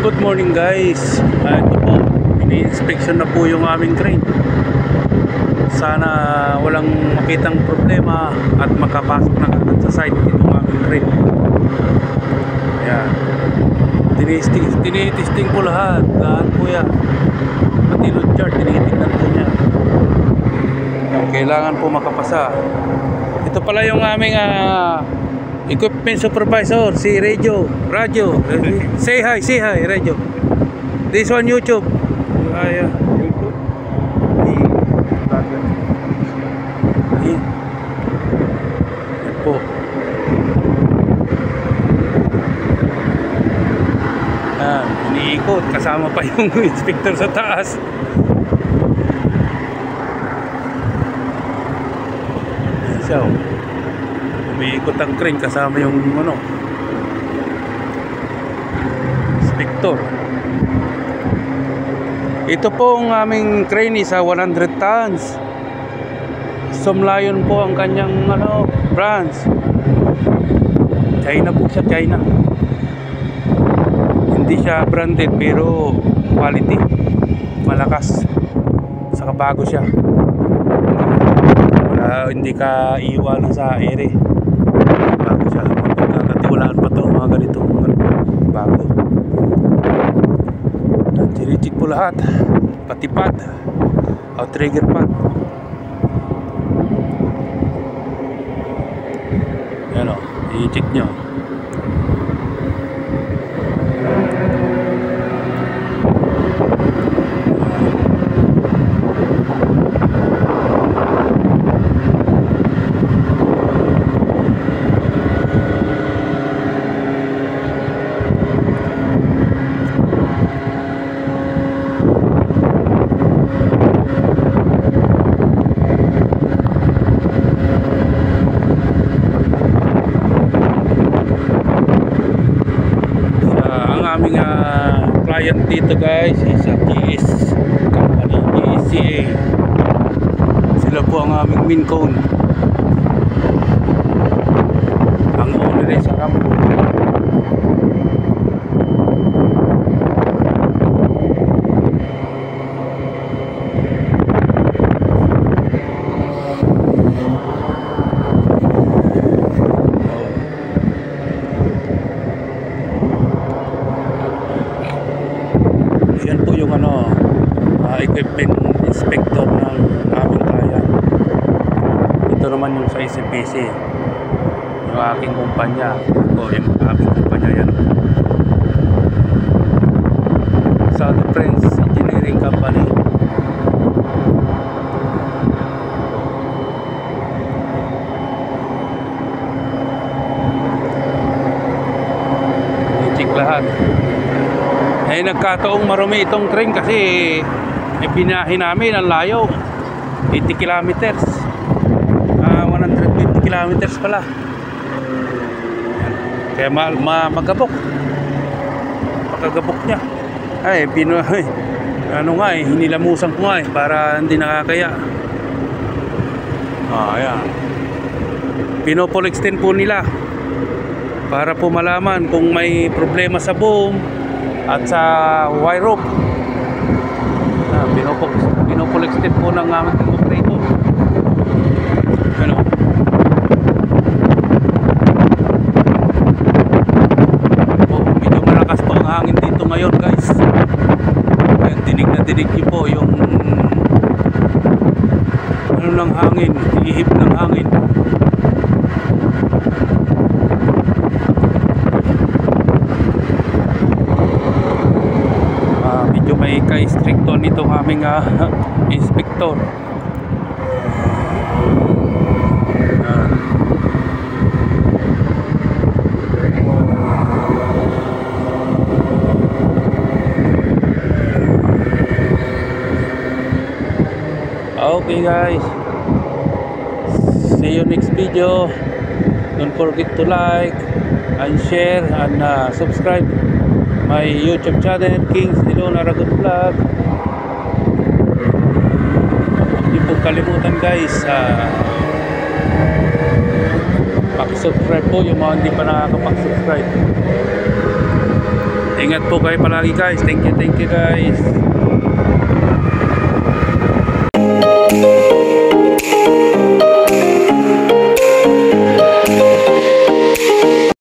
Good morning guys. Ito po, ini-inspection na po yung aming crane. Sana walang makitang problema at makapasok na agad sa site itong aming crane. Ayan. Tinitisting po lahat. Lahat po yan. Pati load chart, tinitingnan po niya. Kailangan po makapasa. Ito pala yung aming equipment supervisor, si Radio. Say hi, Radio. This one YouTube. YouTube. Yan po. Iniikot. Kasama pa yung inspector sa taas. Yan siya. Umiikot ang crane kasama yung inspector. Ito po ang aming crane sa 100 tons. Somlayon po ang kanyang branch. China po siya, China. Hindi siya branded pero quality. Malakas. Saka bago siya. Hindi ka iiwanan sa ere. Bago siya. Pagkakatiwalaan pa to mga ganito bago. Chinichik po lahat. Pati pad o trigger pad. Yan o, i-check nyo. Aming client dito guys is GS company, GSCA. Sila po ang aming main cone. Ang owner ay sa kampo. Yan po yung equipment inspector ng aming client. Ito naman yung sa SMPC, yung aking kumpanya. Ito yung aming kumpanya, yan. South Friends Engineering Company. I-check lahat. Eh, nagkataong marumi itong crane kasi binahe namin ang layo 80 kilometers 150 kilometers pala. Kaya magabok pagkagabok niya ay hinilamusan ko nga para hindi nakakaya. Ayan, pinopol extend po nila para po malaman kung may problema sa boom at sa wire rope. Pinopol extend po ng aming operator. Medyo malakas po ang hangin dito ngayon guys. Dinig na dinig niyo po yung ng hangin, ihip ng hangin. May ka-stricto nitong aming inspector. Okay guys, see you next video. Don't forget to like and share and subscribe my YouTube channel, Kings Ilon Aragon Vlog. Hindi po kalimutan guys, subscribe po yung mga hindi pa nakakapag-subscribe. Ingat Ingat po kayo palagi guys. Thank you guys.